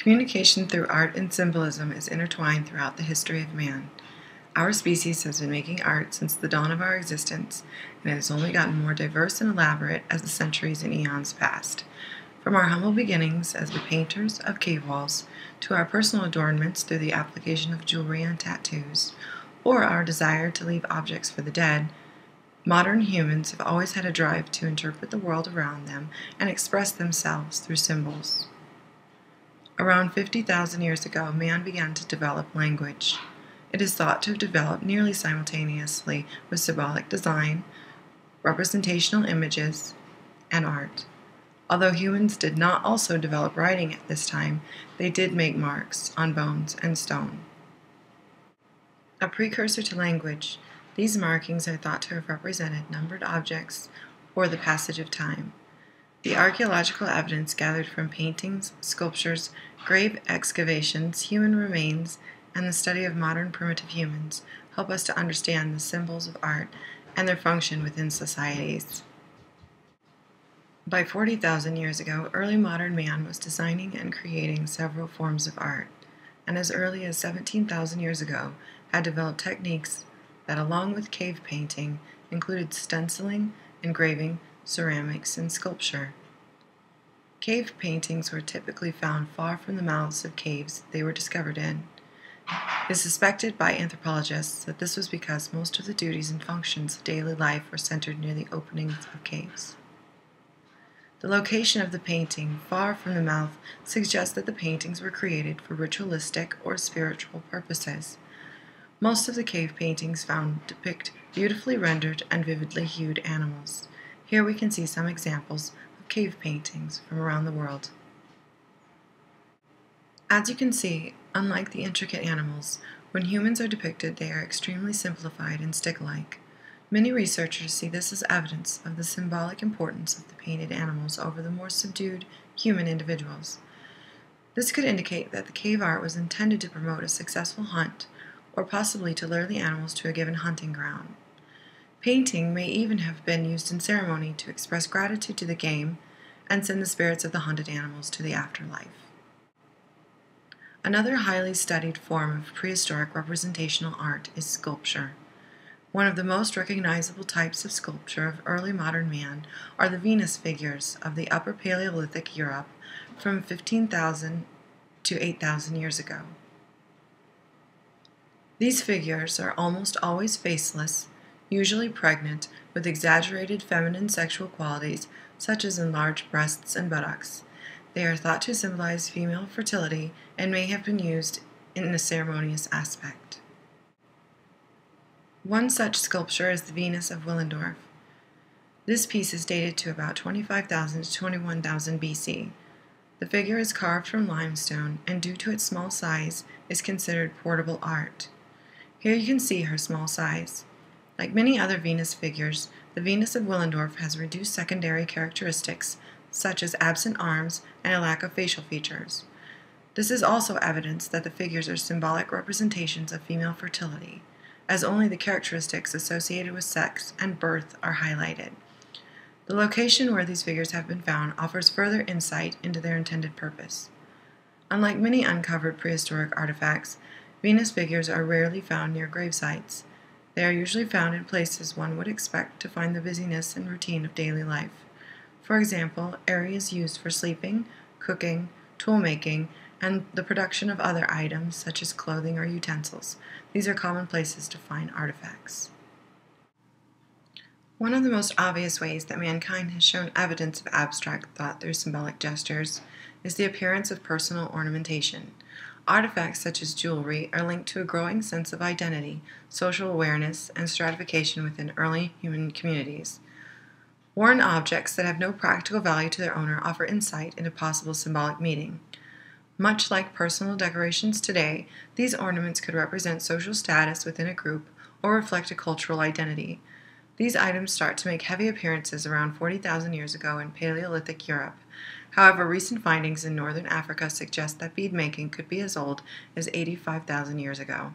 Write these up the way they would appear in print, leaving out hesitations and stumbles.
Communication through art and symbolism is intertwined throughout the history of man. Our species has been making art since the dawn of our existence, and it has only gotten more diverse and elaborate as the centuries and eons passed. From our humble beginnings as the painters of cave walls, to our personal adornments through the application of jewelry and tattoos, or our desire to leave objects for the dead, modern humans have always had a drive to interpret the world around them and express themselves through symbols. Around 50,000 years ago, man began to develop language. It is thought to have developed nearly simultaneously with symbolic design, representational images, and art. Although humans did not also develop writing at this time, they did make marks on bones and stone. A precursor to language, these markings are thought to have represented numbered objects or the passage of time. The archaeological evidence gathered from paintings, sculptures, grave excavations, human remains, and the study of modern primitive humans help us to understand the symbols of art and their function within societies. By 40,000 years ago, early modern man was designing and creating several forms of art, and as early as 17,000 years ago had developed techniques that, along with cave painting, included stenciling, engraving, ceramics, and sculpture. Cave paintings were typically found far from the mouths of caves they were discovered in. It is suspected by anthropologists that this was because most of the duties and functions of daily life were centered near the openings of caves. The location of the painting, far from the mouth, suggests that the paintings were created for ritualistic or spiritual purposes. Most of the cave paintings found depict beautifully rendered and vividly hued animals. Here we can see some examples of cave paintings from around the world. As you can see, unlike the intricate animals, when humans are depicted, they are extremely simplified and stick-like. Many researchers see this as evidence of the symbolic importance of the painted animals over the more subdued human individuals. This could indicate that the cave art was intended to promote a successful hunt, or possibly to lure the animals to a given hunting ground. Painting may even have been used in ceremony to express gratitude to the game and send the spirits of the hunted animals to the afterlife. Another highly studied form of prehistoric representational art is sculpture. One of the most recognizable types of sculpture of early modern man are the Venus figures of the Upper Paleolithic Europe from 15,000 to 8,000 years ago. These figures are almost always faceless, usually pregnant, with exaggerated feminine sexual qualities such as enlarged breasts and buttocks. They are thought to symbolize female fertility and may have been used in a ceremonious aspect. One such sculpture is the Venus of Willendorf. This piece is dated to about 25,000 to 21,000 BC. The figure is carved from limestone and, due to its small size, is considered portable art. Here you can see her small size. Like many other Venus figures, the Venus of Willendorf has reduced secondary characteristics such as absent arms and a lack of facial features. This is also evidence that the figures are symbolic representations of female fertility, as only the characteristics associated with sex and birth are highlighted. The location where these figures have been found offers further insight into their intended purpose. Unlike many uncovered prehistoric artifacts, Venus figures are rarely found near grave sites. They are usually found in places one would expect to find the busyness and routine of daily life. For example, areas used for sleeping, cooking, tool making, and the production of other items such as clothing or utensils. These are common places to find artifacts. One of the most obvious ways that mankind has shown evidence of abstract thought through symbolic gestures is the appearance of personal ornamentation. Artifacts such as jewelry are linked to a growing sense of identity, social awareness, and stratification within early human communities. Worn objects that have no practical value to their owner offer insight into possible symbolic meaning. Much like personal decorations today, these ornaments could represent social status within a group or reflect a cultural identity. These items start to make heavy appearances around 40,000 years ago in Paleolithic Europe. However, recent findings in northern Africa suggest that bead making could be as old as 85,000 years ago.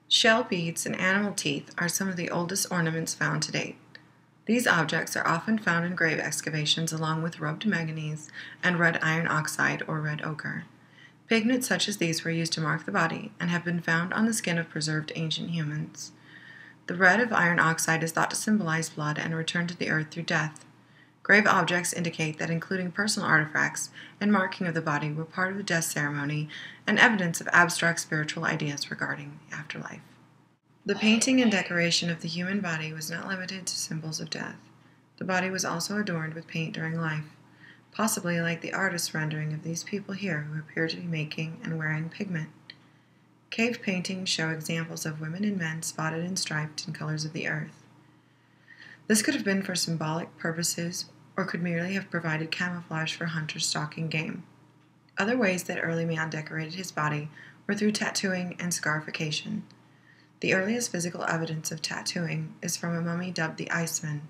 Shell beads and animal teeth are some of the oldest ornaments found to date. These objects are often found in grave excavations along with rubbed manganese and red iron oxide or red ochre. Pigments such as these were used to mark the body and have been found on the skin of preserved ancient humans. The red of iron oxide is thought to symbolize blood and return to the earth through death. Grave objects indicate that including personal artifacts and marking of the body were part of the death ceremony and evidence of abstract spiritual ideas regarding the afterlife. The painting and decoration of the human body was not limited to symbols of death. The body was also adorned with paint during life, possibly like the artist's rendering of these people here who appear to be making and wearing pigment. Cave paintings show examples of women and men spotted and striped in colors of the earth. This could have been for symbolic purposes or could merely have provided camouflage for hunters stalking game. Other ways that early man decorated his body were through tattooing and scarification. The earliest physical evidence of tattooing is from a mummy dubbed the Iceman.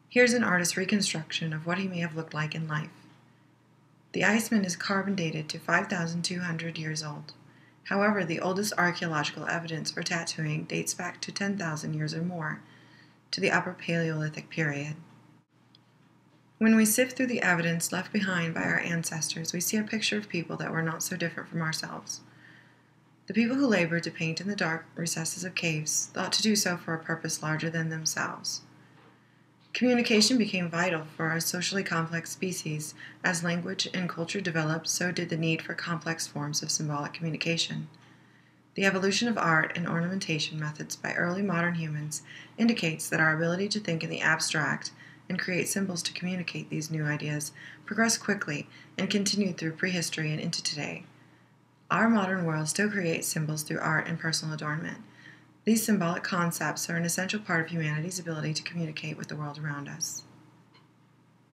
Here's an artist's reconstruction of what he may have looked like in life. The Iceman is carbon dated to 5,200 years old. However, the oldest archaeological evidence for tattooing dates back to 10,000 years or more, to the Upper Paleolithic period. When we sift through the evidence left behind by our ancestors, we see a picture of people that were not so different from ourselves. The people who labored to paint in the dark recesses of caves thought to do so for a purpose larger than themselves. Communication became vital for our socially complex species. As language and culture developed, so did the need for complex forms of symbolic communication. The evolution of art and ornamentation methods by early modern humans indicates that our ability to think in the abstract and create symbols to communicate these new ideas progressed quickly and continued through prehistory and into today. Our modern world still creates symbols through art and personal adornment. These symbolic concepts are an essential part of humanity's ability to communicate with the world around us.